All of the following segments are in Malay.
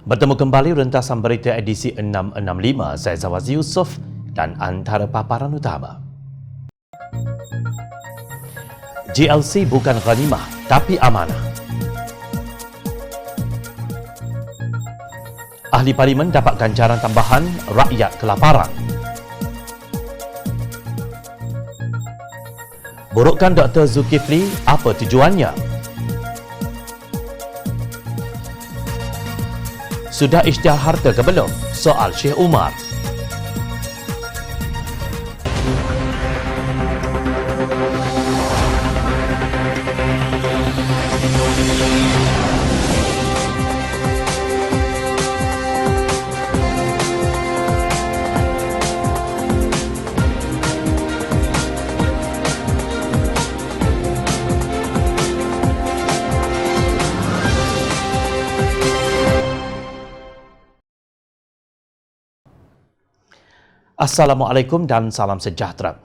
Bertemu kembali rentasan berita edisi 665, saya Zawazi Yusof dan antara paparan utama. GLC bukan ghanimah tapi amanah. Ahli Parlimen dapat ganjaran tambahan, rakyat kelaparan. Burukan Dr. Zulkifli, apa tujuannya? Sudah isytihar harta ke belum? Soal Syekh Umar. Assalamualaikum dan salam sejahtera.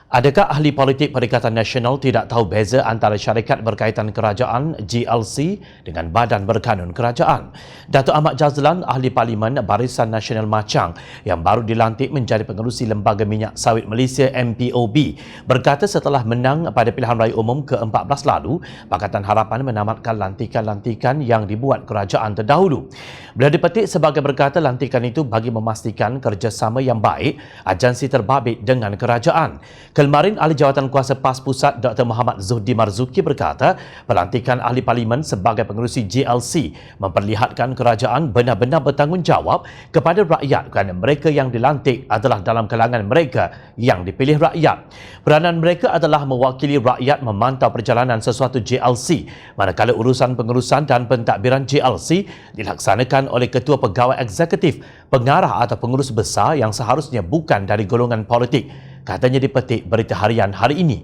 Adakah ahli politik Perikatan Nasional tidak tahu beza antara syarikat berkaitan kerajaan GLC dengan badan berkanun kerajaan? Datuk Ahmad Jazlan, ahli Parlimen Barisan Nasional Machang yang baru dilantik menjadi pengerusi Lembaga Minyak Sawit Malaysia MPOB, berkata setelah menang pada pilihan raya umum ke-14 lalu, Pakatan Harapan menamatkan lantikan-lantikan yang dibuat kerajaan terdahulu. Beliau dipetik sebagai berkata lantikan itu bagi memastikan kerjasama yang baik agensi terbabit dengan kerajaan. Kemarin, Ahli Jawatan Kuasa PAS Pusat Dr. Muhammad Zuhdi Marzuki berkata pelantikan Ahli Parlimen sebagai pengerusi GLC memperlihatkan kerajaan benar-benar bertanggungjawab kepada rakyat kerana mereka yang dilantik adalah dalam kalangan mereka yang dipilih rakyat. Peranan mereka adalah mewakili rakyat memantau perjalanan sesuatu GLC, manakala urusan pengurusan dan pentadbiran GLC dilaksanakan oleh Ketua Pegawai Eksekutif, pengarah atau pengurus besar yang seharusnya bukan dari golongan politik, katanya dipetik Berita Harian hari ini.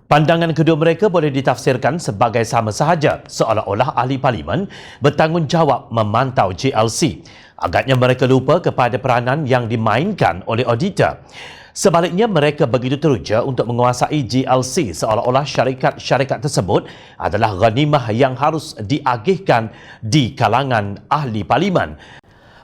Pandangan kedua mereka boleh ditafsirkan sebagai sama sahaja, seolah-olah ahli parlimen bertanggungjawab memantau GLC. Agaknya mereka lupa kepada peranan yang dimainkan oleh auditor. Sebaliknya, mereka begitu teruja untuk menguasai GLC seolah-olah syarikat-syarikat tersebut adalah ghanimah yang harus diagihkan di kalangan ahli parlimen.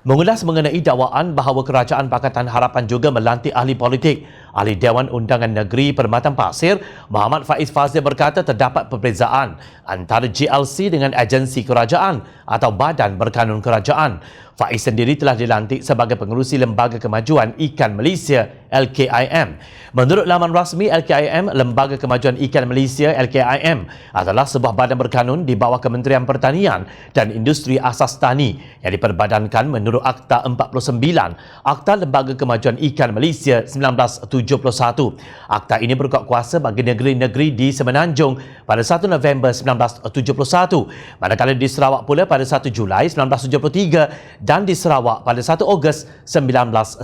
Mengulas mengenai dakwaan bahawa Kerajaan Pakatan Harapan juga melantik ahli politik, Ahli Dewan Undangan Negeri Permatan Pasir, Muhammad Faiz Fazil berkata terdapat perbezaan antara GLC dengan agensi kerajaan atau badan berkanun kerajaan. Faiz sendiri telah dilantik sebagai pengerusi Lembaga Kemajuan Ikan Malaysia LKIM. Menurut laman rasmi LKIM, Lembaga Kemajuan Ikan Malaysia LKIM adalah sebuah badan berkanun di bawah Kementerian Pertanian dan Industri Asas Tani yang diperbadankan menurut Akta 49, Akta Lembaga Kemajuan Ikan Malaysia 1971. Akta ini berkuat kuasa bagi negeri-negeri di Semenanjung pada 1 November 1971, manakala di Sarawak pula pada 1 Julai 1973 dan di Sarawak pada 1 Ogos 1995.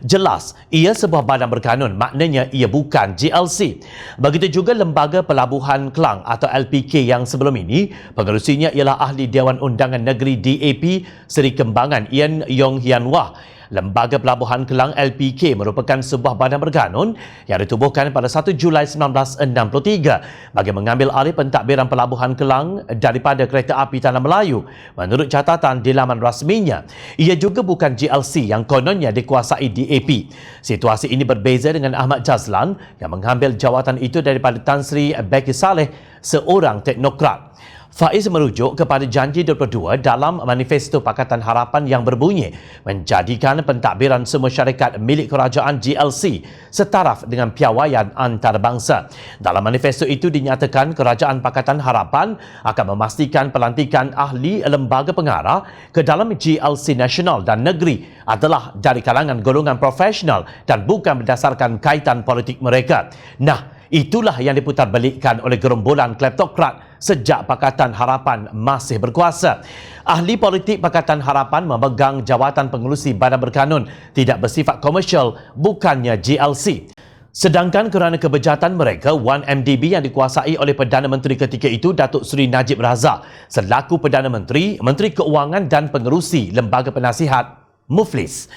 Jelas, ia sebuah badan berkanun, maknanya ia bukan GLC. Begitu juga Lembaga Pelabuhan Kelang atau LPK yang sebelum ini, pengerusinya ialah Ahli Dewan Undangan Negeri DAP Seri Kembangan Ian Yong Hian Wah. Lembaga Pelabuhan Kelang LPK merupakan sebuah badan berkanun yang ditubuhkan pada 1 Julai 1963 bagi mengambil alih pentadbiran Pelabuhan Kelang daripada Kereta Api Tanah Melayu. Menurut catatan di laman rasminya, ia juga bukan GLC yang kononnya dikuasai DAP. Situasi ini berbeza dengan Ahmad Jazlan yang mengambil jawatan itu daripada Tan Sri Beki Saleh, seorang teknokrat. Faiz merujuk kepada janji 22 dalam manifesto Pakatan Harapan yang berbunyi menjadikan pentadbiran semua syarikat milik kerajaan GLC setaraf dengan piawaian antarabangsa. Dalam manifesto itu dinyatakan Kerajaan Pakatan Harapan akan memastikan pelantikan ahli lembaga pengarah ke dalam GLC nasional dan negeri adalah dari kalangan golongan profesional dan bukan berdasarkan kaitan politik mereka. Nah, itulah yang diputarbalikkan oleh gerombolan kleptokrat sejak Pakatan Harapan masih berkuasa. Ahli politik Pakatan Harapan memegang jawatan pengerusi badan berkanun tidak bersifat komersial, bukannya GLC. Sedangkan kerana kebejatan mereka, 1MDB yang dikuasai oleh Perdana Menteri ketika itu, Datuk Seri Najib Razak, selaku Perdana Menteri, Menteri Keuangan dan pengerusi Lembaga Penasihat Muflis.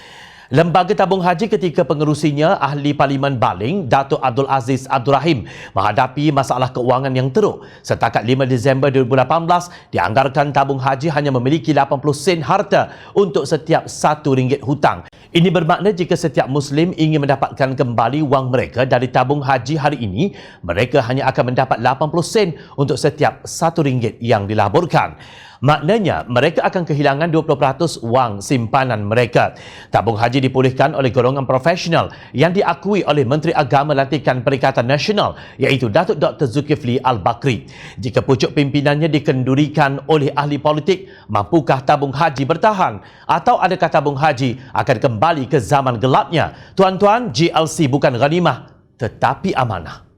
Lembaga Tabung Haji ketika pengerusinya, Ahli Parlimen Baling, Datuk Abdul Aziz Abdul Rahim, menghadapi masalah keuangan yang teruk. Setakat 5 Disember 2018, dianggarkan tabung haji hanya memiliki 80 sen harta untuk setiap RM1 hutang. Ini bermakna jika setiap Muslim ingin mendapatkan kembali wang mereka dari tabung haji hari ini, mereka hanya akan mendapat 80 sen untuk setiap RM1 yang dilaburkan. Maknanya, mereka akan kehilangan 20% wang simpanan mereka. Tabung haji dipulihkan oleh golongan profesional yang diakui oleh Menteri Agama Lantikan Perikatan Nasional iaitu Datuk Dr. Zulkifli Al-Bakri. Jika pucuk pimpinannya dikendurikan oleh ahli politik, mampukah tabung haji bertahan? Atau adakah tabung haji akan kembali ke zaman gelapnya? Tuan-tuan, GLC bukan ghanimah tetapi amanah.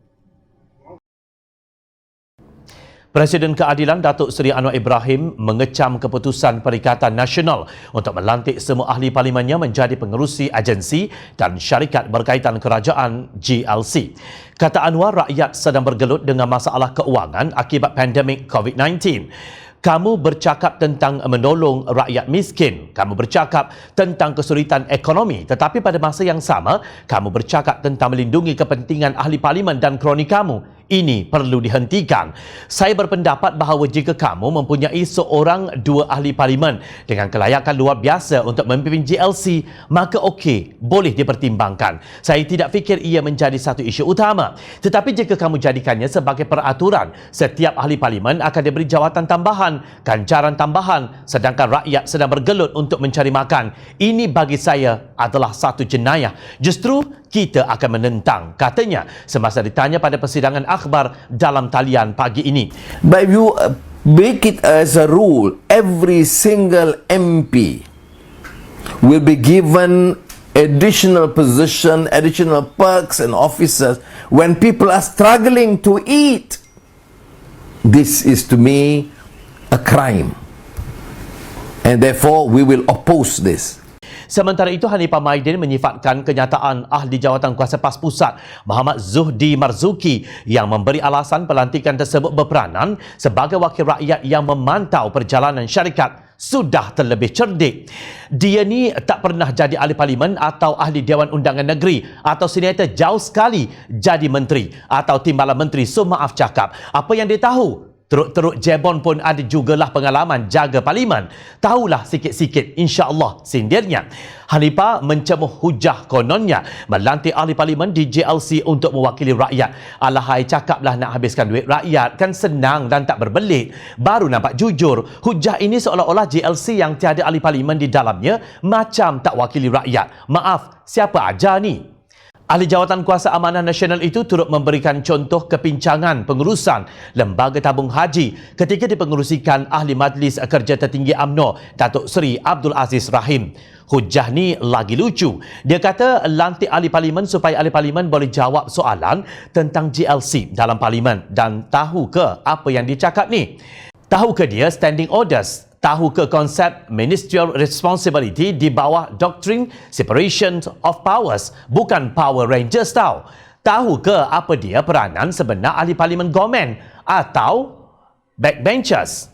Presiden Keadilan Datuk Seri Anwar Ibrahim mengecam keputusan Perikatan Nasional untuk melantik semua ahli parlimennya menjadi pengerusi agensi dan syarikat berkaitan kerajaan GLC. Kata Anwar, rakyat sedang bergelut dengan masalah keuangan akibat pandemik COVID-19. Kamu bercakap tentang menolong rakyat miskin. Kamu bercakap tentang kesulitan ekonomi. Tetapi pada masa yang sama, kamu bercakap tentang melindungi kepentingan ahli parlimen dan kroni kamu. Ini perlu dihentikan. Saya berpendapat bahawa jika kamu mempunyai seorang dua ahli parlimen dengan kelayakan luar biasa untuk memimpin GLC, maka okey, boleh dipertimbangkan. Saya tidak fikir ia menjadi satu isu utama. Tetapi jika kamu jadikannya sebagai peraturan, setiap ahli parlimen akan diberi jawatan tambahan, ganjaran tambahan, sedangkan rakyat sedang bergelut untuk mencari makan. Ini bagi saya adalah satu jenayah. Justru kita akan menentang, katanya semasa ditanya pada persidangan akhbar dalam talian pagi ini. But if you make it as a rule, every single MP will be given additional position, additional perks and officers when people are struggling to eat. This is to me a crime. And therefore we will oppose this. Sementara itu, Hanifah Maidin menyifatkan kenyataan Ahli Jawatan Kuasa PAS Pusat Muhammad Zuhdi Marzuki yang memberi alasan pelantikan tersebut berperanan sebagai wakil rakyat yang memantau perjalanan syarikat sudah terlebih cerdik. Dia ni tak pernah jadi ahli parlimen atau ahli Dewan Undangan Negeri atau senator, jauh sekali jadi menteri atau timbalan menteri. So maaf cakap, apa yang dia tahu? Teruk-teruk Jebon pun ada jugalah pengalaman jaga parlimen. Tahulah sikit-sikit, insya-Allah, sindirnya. Hanifah mencemuh hujah kononnya melantik ahli parlimen di GLC untuk mewakili rakyat. Alahai, cakaplah nak habiskan duit rakyat, kan senang dan tak berbelit. Baru nampak jujur. Hujah ini seolah-olah GLC yang tiada ahli parlimen di dalamnya macam tak wakili rakyat. Maaf, siapa ajar ni? Ahli Jawatan Kuasa Amanah Nasional itu turut memberikan contoh kepincangan pengurusan Lembaga Tabung Haji ketika dipengerusikan Ahli Majlis Kerja Tertinggi UMNO, Datuk Seri Abdul Aziz Rahim. Hujah ni lagi lucu. Dia kata lantik ahli parlimen supaya ahli parlimen boleh jawab soalan tentang GLC dalam parlimen. Dan tahu ke apa yang dicakap ni? Tahu ke dia standing orders? Tahu ke konsep ministerial responsibility di bawah doktrin separation of powers, bukan Power Rangers tau. Tahu ke apa dia peranan sebenar ahli parlimen government atau backbenchers?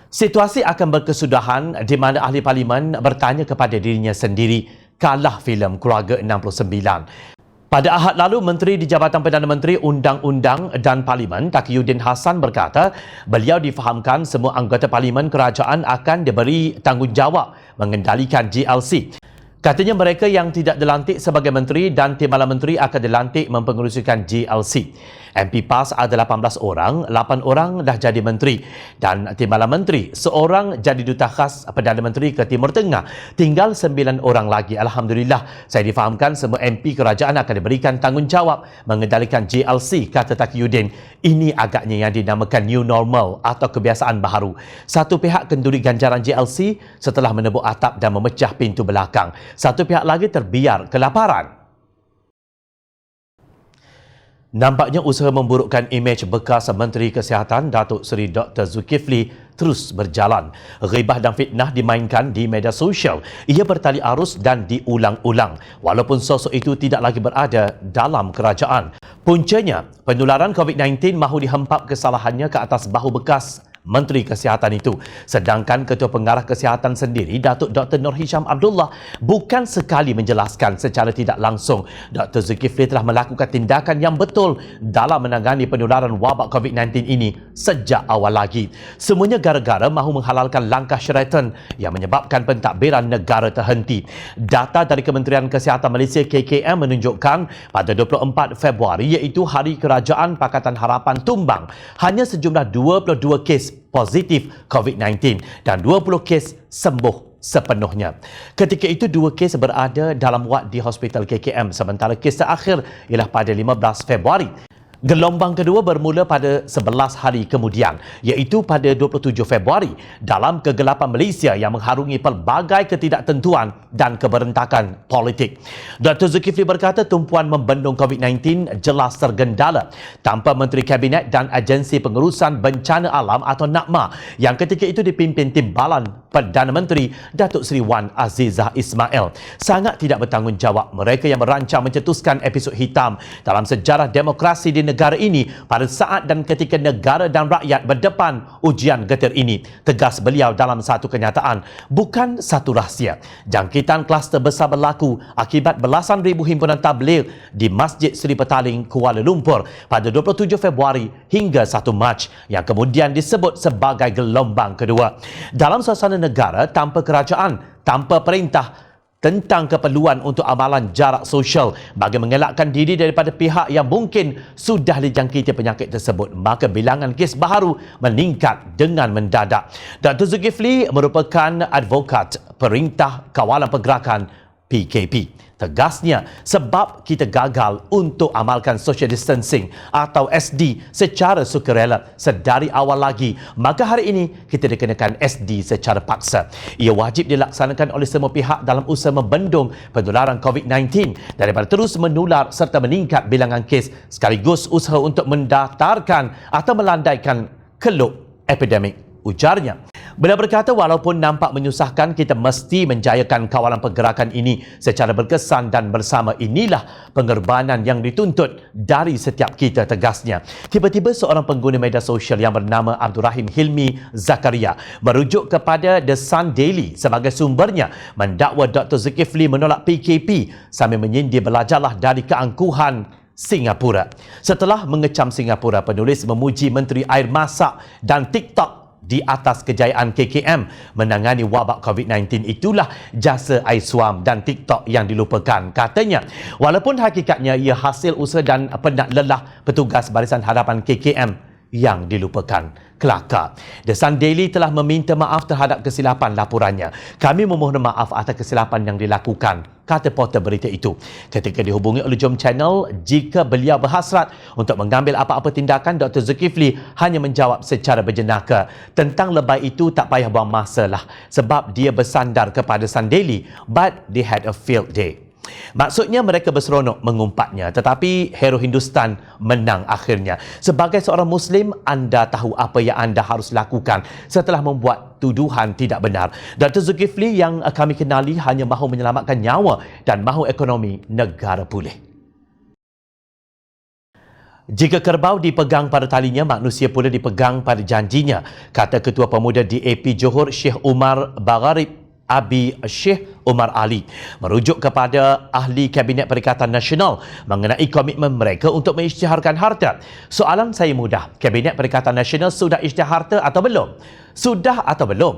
Situasi akan berkesudahan di mana ahli parlimen bertanya kepada dirinya sendiri, kalah filem Keluarga 69. Pada Ahad lalu, Menteri di Jabatan Perdana Menteri Undang-Undang dan Parlimen Taqiyuddin Hassan berkata beliau difahamkan semua anggota Parlimen Kerajaan akan diberi tanggungjawab mengendalikan GLC. Katanya mereka yang tidak dilantik sebagai menteri dan timbalan menteri akan dilantik mempengerusikan GLC. MP PAS ada 18 orang, 8 orang dah jadi menteri dan timbalan menteri. Seorang jadi duta khas Perdana Menteri ke Timur Tengah. Tinggal 9 orang lagi. Alhamdulillah, saya difahamkan semua MP kerajaan akan diberikan tanggungjawab mengendalikan GLC, kata Taqiyuddin. Ini agaknya yang dinamakan new normal atau kebiasaan baharu. Satu pihak kenduri ganjaran GLC setelah menebuk atap dan memecah pintu belakang. Satu pihak lagi terbiar kelaparan. Nampaknya usaha memburukkan imej bekas Menteri Kesihatan Datuk Seri Dr. Zulkifli terus berjalan. Ghibah dan fitnah dimainkan di media sosial. Ia bertali arus dan diulang-ulang walaupun sosok itu tidak lagi berada dalam kerajaan. Puncanya, penularan COVID-19 mahu dihempap kesalahannya ke atas bahu bekas Menteri Kesihatan itu. Sedangkan Ketua Pengarah Kesihatan sendiri, Datuk Dr. Nur Hisham Abdullah, bukan sekali menjelaskan secara tidak langsung Dr. Zulkifli telah melakukan tindakan yang betul dalam menangani penularan wabak COVID-19 ini sejak awal lagi. Semuanya gara-gara mahu menghalalkan langkah Sheraton yang menyebabkan pentadbiran negara terhenti. Data dari Kementerian Kesihatan Malaysia KKM menunjukkan pada 24 Februari iaitu Hari Kerajaan Pakatan Harapan tumbang, hanya sejumlah 22 kes positif COVID-19 dan 20 kes sembuh sepenuhnya. Ketika itu 2 kes berada dalam wad di Hospital KKM sementara kes terakhir ialah pada 15 Februari. Gelombang kedua bermula pada 11 hari kemudian, iaitu pada 27 Februari dalam kegelapan Malaysia yang mengharungi pelbagai ketidaktentuan dan keberentakan politik. Dr. Zulkifli berkata tumpuan membendung COVID-19 jelas tergendala tanpa Menteri Kabinet dan Agensi Pengurusan Bencana Alam atau NAKMA yang ketika itu dipimpin Timbalan Perdana Menteri Datuk Seri Wan Azizah Ismail. Sangat tidak bertanggungjawab mereka yang merancang mencetuskan episod hitam dalam sejarah demokrasi di negara ini pada saat dan ketika negara dan rakyat berdepan ujian getir ini. Tegas beliau dalam satu kenyataan, bukan satu rahsia. Jangkitan kluster besar berlaku akibat belasan ribu himpunan tabligh di Masjid Seri Petaling, Kuala Lumpur pada 27 Februari hingga 1 Mac yang kemudian disebut sebagai gelombang kedua. Dalam suasana negara tanpa kerajaan, tanpa perintah, tentang keperluan untuk amalan jarak sosial bagi mengelakkan diri daripada pihak yang mungkin sudah dijangkiti penyakit tersebut, maka bilangan kes baharu meningkat dengan mendadak. Dr. Zulkifli merupakan advokat Perintah Kawalan Pergerakan PKP. Tegasnya, sebab kita gagal untuk amalkan social distancing atau SD secara sukarela sedari awal lagi, maka hari ini kita dikenakan SD secara paksa. Ia wajib dilaksanakan oleh semua pihak dalam usaha membendung penularan COVID-19 daripada terus menular serta meningkat bilangan kes, sekaligus usaha untuk mendaftarkan atau melandaikan keluk epidemik, ujarnya. Beliau berkata walaupun nampak menyusahkan, kita mesti menjayakan kawalan pergerakan ini secara berkesan dan bersama. Inilah pengorbanan yang dituntut dari setiap kita, tegasnya. Tiba-tiba seorang pengguna media sosial yang bernama Abdul Rahim Hilmi Zakaria merujuk kepada The Sun Daily sebagai sumbernya mendakwa Dr. Zulkifli menolak PKP sambil menyindir belajarlah dari keangkuhan Singapura. Setelah mengecam Singapura, penulis memuji Menteri Air Masak dan TikTok di atas kejayaan KKM menangani wabak COVID-19. Itulah jasa air suam dan TikTok yang dilupakan, katanya. Walaupun hakikatnya ia hasil usaha dan penat lelah petugas Barisan Hadapan KKM yang dilupakan. Kelakar. The Sun Daily telah meminta maaf terhadap kesilapan laporannya. Kami memohon maaf atas kesilapan yang dilakukan, kata portal berita itu. Ketika dihubungi oleh Jom Channel, jika beliau berhasrat untuk mengambil apa-apa tindakan, Dr. Zulkifli hanya menjawab secara berjenaka, tentang lebay itu tak payah buang masa lah, sebab dia bersandar kepada Sun Daily, but they had a field day. Maksudnya mereka berseronok mengumpatnya, tetapi hero Hindustan menang akhirnya. Sebagai seorang Muslim, anda tahu apa yang anda harus lakukan setelah membuat tuduhan tidak benar. Dr. Zulkifli yang kami kenali hanya mahu menyelamatkan nyawa dan mahu ekonomi negara pulih. Jika kerbau dipegang pada talinya, manusia pula dipegang pada janjinya, kata Ketua Pemuda DAP Johor Syekh Umar Bagharib Abi Syekh Umar Ali, merujuk kepada ahli Kabinet Perikatan Nasional mengenai komitmen mereka untuk mengisytiharkan harta. Soalan saya mudah, Kabinet Perikatan Nasional sudah isytihar harta atau belum? Sudah atau belum?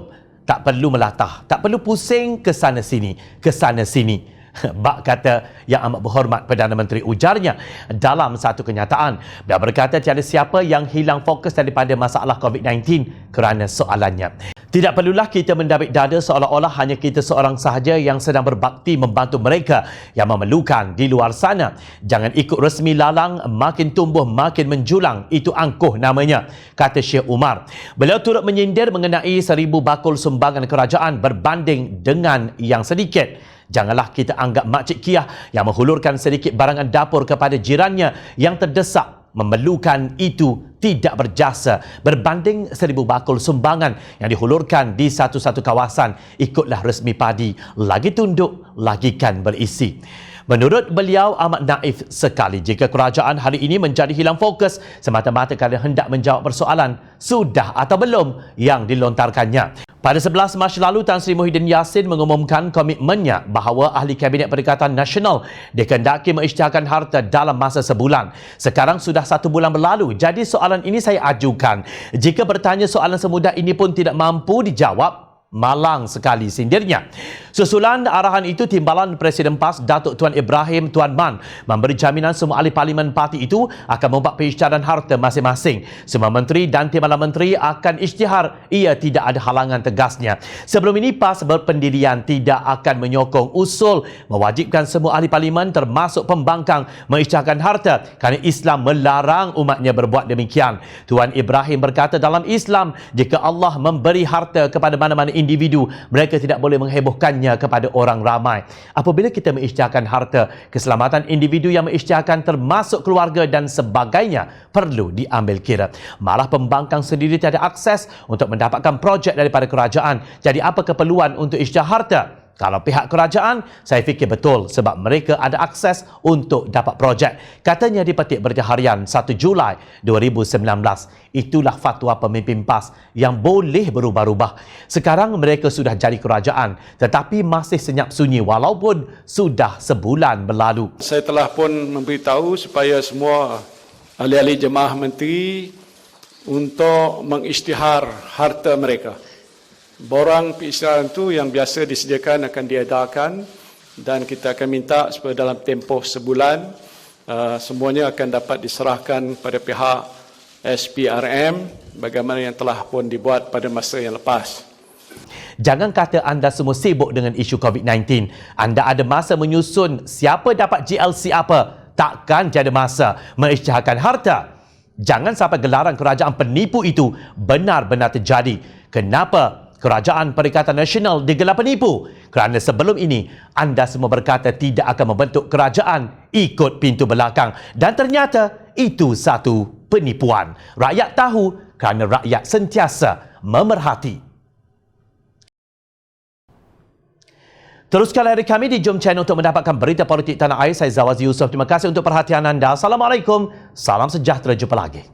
Tak perlu melatah, tak perlu pusing ke sana sini, ke sana sini. Bak kata yang amat berhormat Perdana Menteri, ujarnya dalam satu kenyataan. Dia berkata tiada siapa yang hilang fokus daripada masalah COVID-19 kerana soalannya. Tidak perlulah kita mendabik dada seolah-olah hanya kita seorang sahaja yang sedang berbakti membantu mereka yang memerlukan di luar sana. Jangan ikut resmi lalang, makin tumbuh makin menjulang, itu angkuh namanya, kata Syekh Umar. Beliau turut menyindir mengenai 1,000 bakul sumbangan kerajaan berbanding dengan yang sedikit. Janganlah kita anggap Makcik Kiah yang menghulurkan sedikit barangan dapur kepada jirannya yang terdesak memerlukan itu tidak berjasa berbanding 1,000 bakul sumbangan yang dihulurkan di satu-satu kawasan. Ikutlah resmi padi, lagi tunduk, lagi kan berisi. Menurut beliau amat naif sekali jika kerajaan hari ini menjadi hilang fokus semata-mata kerana hendak menjawab persoalan sudah atau belum yang dilontarkannya. Pada 11 Mac lalu, Tan Sri Muhyiddin Yassin mengumumkan komitmennya bahawa Ahli Kabinet Perikatan Nasional dikehendaki mengisytiharkan harta dalam masa sebulan. Sekarang sudah 1 bulan berlalu, jadi soalan ini saya ajukan. Jika bertanya soalan semudah ini pun tidak mampu dijawab, malang sekali sindirnya. Susulan arahan itu, Timbalan Presiden PAS Datuk Tuan Ibrahim Tuan Man memberi jaminan semua ahli parlimen parti itu akan membuat pengisytiharan harta masing-masing. Semua menteri dan timbalan menteri akan isytihar, ia tidak ada halangan, tegasnya. Sebelum ini PAS berpendirian tidak akan menyokong usul mewajibkan semua ahli parlimen termasuk pembangkang mengisytiharkan harta kerana Islam melarang umatnya berbuat demikian. Tuan Ibrahim berkata dalam Islam, jika Allah memberi harta kepada mana-mana individu, mereka tidak boleh menghebohkannya kepada orang ramai. Apabila kita mengisytiharkan harta, keselamatan individu yang mengisytiharkan termasuk keluarga dan sebagainya perlu diambil kira. Malah pembangkang sendiri tiada akses untuk mendapatkan projek daripada kerajaan. Jadi apa keperluan untuk isytihar harta? Kalau pihak kerajaan, saya fikir betul sebab mereka ada akses untuk dapat projek. Katanya di Petik Berita Harian 1 Julai 2019. Itulah fatwa pemimpin PAS yang boleh berubah-ubah. Sekarang mereka sudah jadi kerajaan tetapi masih senyap sunyi walaupun sudah sebulan berlalu. Saya telah pun memberitahu supaya semua ahli-ahli jemaah menteri untuk mengisytihar harta mereka. Borang pengisytiharan itu yang biasa disediakan akan diadakan dan kita akan minta supaya dalam tempoh sebulan semuanya akan dapat diserahkan pada pihak SPRM bagaimana yang telah pun dibuat pada masa yang lepas. Jangan kata anda semua sibuk dengan isu COVID-19. Anda ada masa menyusun siapa dapat GLC apa. Takkan tiada masa mengisytiharkan harta. Jangan sampai gelaran kerajaan penipu itu benar-benar terjadi. Kenapa Kerajaan Perikatan Nasional digelar penipu? Kerana sebelum ini anda semua berkata tidak akan membentuk kerajaan ikut pintu belakang dan ternyata itu satu penipuan. Rakyat tahu kerana rakyat sentiasa memerhati. Teruskan layari kami di Jom Channel untuk mendapatkan berita politik tanah air. Saya Zawazi Yusof. Terima kasih untuk perhatian anda. Assalamualaikum. Salam sejahtera. Jumpa lagi.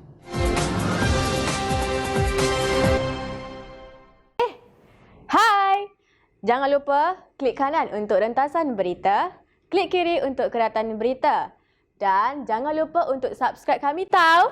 Jangan lupa klik kanan untuk rentasan berita, klik kiri untuk keratan berita dan jangan lupa untuk subscribe kami tau.